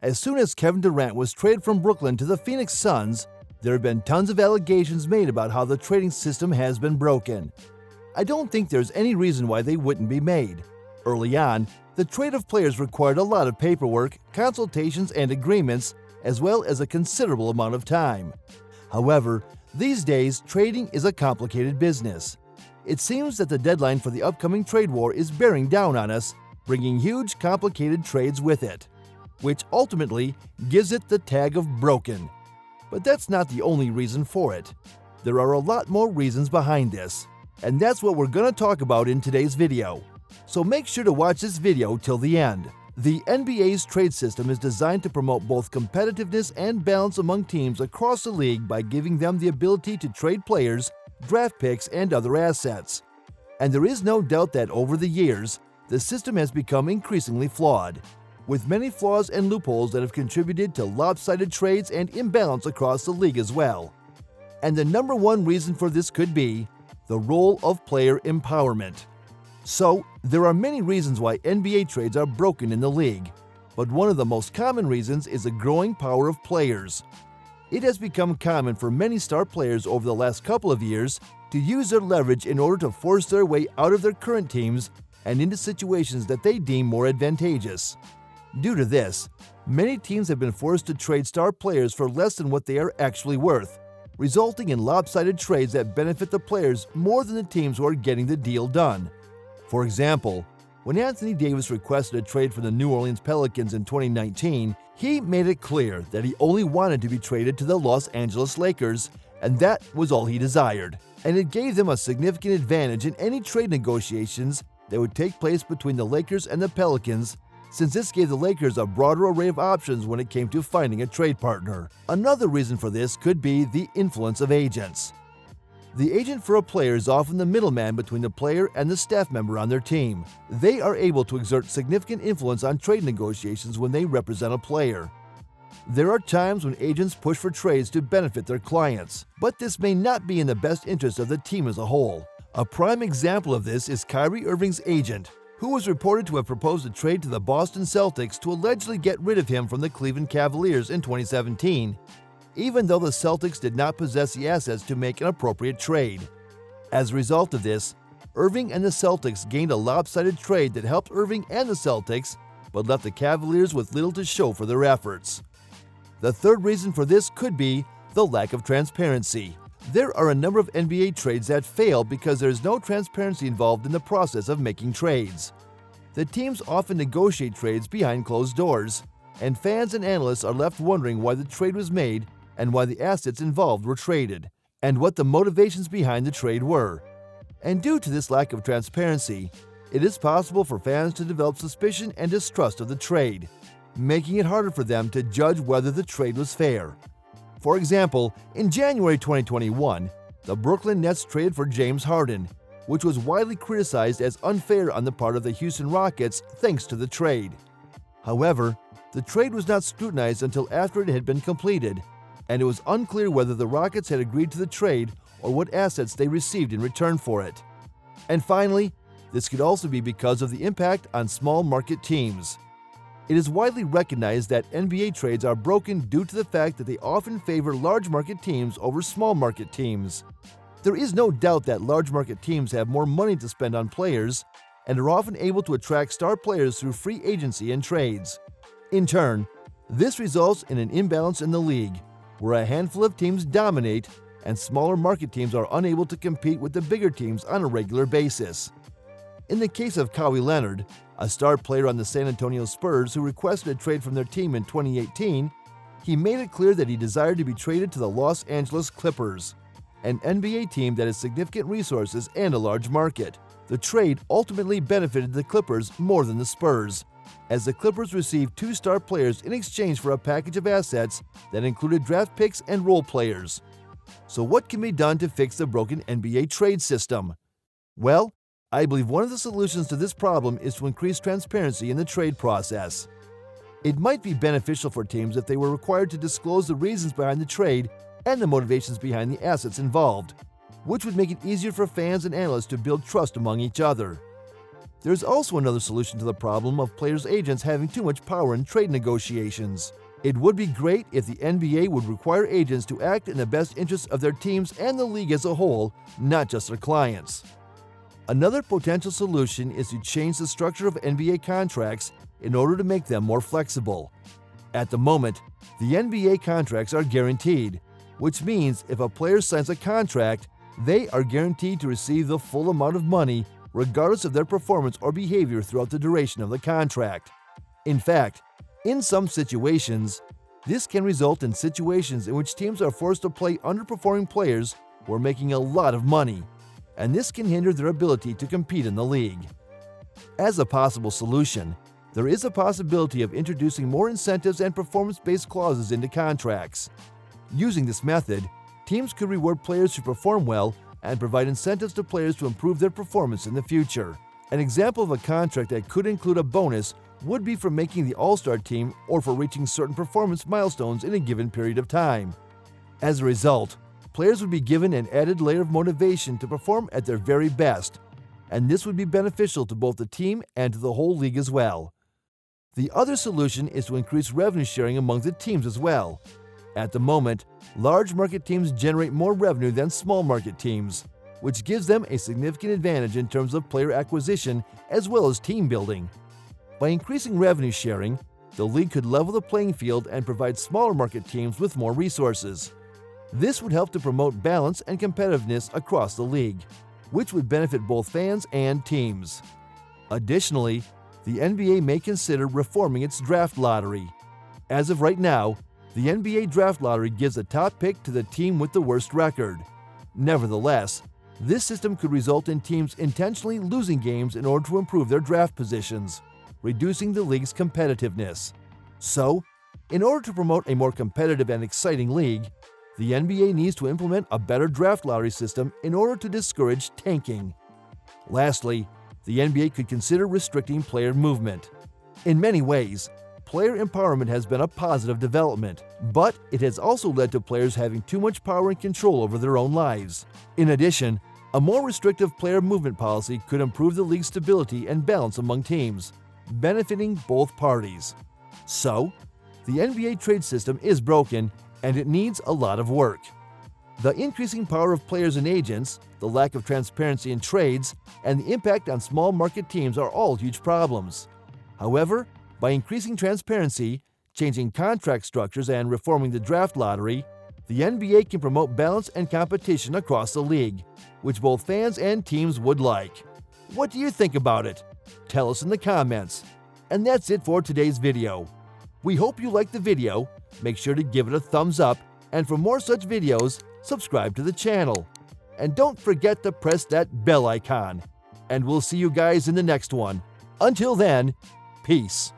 As soon as Kevin Durant was traded from Brooklyn to the Phoenix Suns, there have been tons of allegations made about how the trading system has been broken. I don't think there's any reason why they wouldn't be made. Early on, the trade of players required a lot of paperwork, consultations, and agreements, as well as a considerable amount of time. However, these days, trading is a complicated business. It seems that the deadline for the upcoming trade war is bearing down on us, bringing huge, complicated trades with it, which ultimately gives it the tag of broken. But that's not the only reason for it. There are a lot more reasons behind this, and that's what we're going to talk about in today's video. So make sure to watch this video till the end. The NBA's trade system is designed to promote both competitiveness and balance among teams across the league by giving them the ability to trade players, draft picks, and other assets. And there is no doubt that over the years, the system has become increasingly flawed, with many flaws and loopholes that have contributed to lopsided trades and imbalance across the league as well. And the number one reason for this could be the role of player empowerment. So, there are many reasons why NBA trades are broken in the league, but one of the most common reasons is the growing power of players. It has become common for many star players over the last couple of years to use their leverage in order to force their way out of their current teams and into situations that they deem more advantageous. Due to this, many teams have been forced to trade star players for less than what they are actually worth, resulting in lopsided trades that benefit the players more than the teams who are getting the deal done. For example, when Anthony Davis requested a trade from the New Orleans Pelicans in 2019, he made it clear that he only wanted to be traded to the Los Angeles Lakers, and that was all he desired. And it gave them a significant advantage in any trade negotiations that would take place between the Lakers and the Pelicans, since this gave the Lakers a broader array of options when it came to finding a trade partner. Another reason for this could be the influence of agents. The agent for a player is often the middleman between the player and the staff member on their team. They are able to exert significant influence on trade negotiations when they represent a player. There are times when agents push for trades to benefit their clients, but this may not be in the best interest of the team as a whole. A prime example of this is Kyrie Irving's agent, who was reported to have proposed a trade to the Boston Celtics to allegedly get rid of him from the Cleveland Cavaliers in 2017, even though the Celtics did not possess the assets to make an appropriate trade. As a result of this, Irving and the Celtics gained a lopsided trade that helped Irving and the Celtics, but left the Cavaliers with little to show for their efforts. The third reason for this could be the lack of transparency. There are a number of NBA trades that fail because there is no transparency involved in the process of making trades. The teams often negotiate trades behind closed doors, and fans and analysts are left wondering why the trade was made and why the assets involved were traded, and what the motivations behind the trade were. And due to this lack of transparency, it is possible for fans to develop suspicion and distrust of the trade, making it harder for them to judge whether the trade was fair. For example, in January 2021, the Brooklyn Nets traded for James Harden, which was widely criticized as unfair on the part of the Houston Rockets thanks to the trade. However, the trade was not scrutinized until after it had been completed, and it was unclear whether the Rockets had agreed to the trade or what assets they received in return for it. And finally, this could also be because of the impact on small market teams. It is widely recognized that NBA trades are broken due to the fact that they often favor large market teams over small market teams. There is no doubt that large market teams have more money to spend on players and are often able to attract star players through free agency and trades. In turn, this results in an imbalance in the league, where a handful of teams dominate and smaller market teams are unable to compete with the bigger teams on a regular basis. In the case of Kawhi Leonard, a star player on the San Antonio Spurs who requested a trade from their team in 2018, he made it clear that he desired to be traded to the Los Angeles Clippers, an NBA team that has significant resources and a large market. The trade ultimately benefited the Clippers more than the Spurs, as the Clippers received two star players in exchange for a package of assets that included draft picks and role players. So what can be done to fix the broken NBA trade system? Well, I believe one of the solutions to this problem is to increase transparency in the trade process. It might be beneficial for teams if they were required to disclose the reasons behind the trade and the motivations behind the assets involved, which would make it easier for fans and analysts to build trust among each other. There's also another solution to the problem of players' agents having too much power in trade negotiations. It would be great if the NBA would require agents to act in the best interests of their teams and the league as a whole, not just their clients. Another potential solution is to change the structure of NBA contracts in order to make them more flexible. At the moment, the NBA contracts are guaranteed, which means if a player signs a contract, they are guaranteed to receive the full amount of money regardless of their performance or behavior throughout the duration of the contract. In fact, in some situations, this can result in situations in which teams are forced to play underperforming players who are making a lot of money, and this can hinder their ability to compete in the league. As a possible solution, there is a possibility of introducing more incentives and performance-based clauses into contracts. Using this method, teams could reward players who perform well and provide incentives to players to improve their performance in the future. An example of a contract that could include a bonus would be for making the All-Star team or for reaching certain performance milestones in a given period of time. As a result, players would be given an added layer of motivation to perform at their very best, and this would be beneficial to both the team and to the whole league as well. The other solution is to increase revenue sharing among the teams as well. At the moment, large market teams generate more revenue than small market teams, which gives them a significant advantage in terms of player acquisition as well as team building. By increasing revenue sharing, the league could level the playing field and provide smaller market teams with more resources. This would help to promote balance and competitiveness across the league, which would benefit both fans and teams. Additionally, the NBA may consider reforming its draft lottery. As of right now, the NBA draft lottery gives the top pick to the team with the worst record. Nevertheless, this system could result in teams intentionally losing games in order to improve their draft positions, reducing the league's competitiveness. So, in order to promote a more competitive and exciting league, the NBA needs to implement a better draft lottery system in order to discourage tanking. Lastly, the NBA could consider restricting player movement. In many ways, player empowerment has been a positive development, but it has also led to players having too much power and control over their own lives. In addition, a more restrictive player movement policy could improve the league's stability and balance among teams, benefiting both parties. So, the NBA trade system is broken and it needs a lot of work. The increasing power of players and agents, the lack of transparency in trades, and the impact on small market teams are all huge problems. However, by increasing transparency, changing contract structures, and reforming the draft lottery, the NBA can promote balance and competition across the league, which both fans and teams would like. What do you think about it? Tell us in the comments. And that's it for today's video. We hope you liked the video. Make sure to give it a thumbs up, and for more such videos, subscribe to the channel. And don't forget to press that bell icon. And we'll see you guys in the next one. Until then, peace.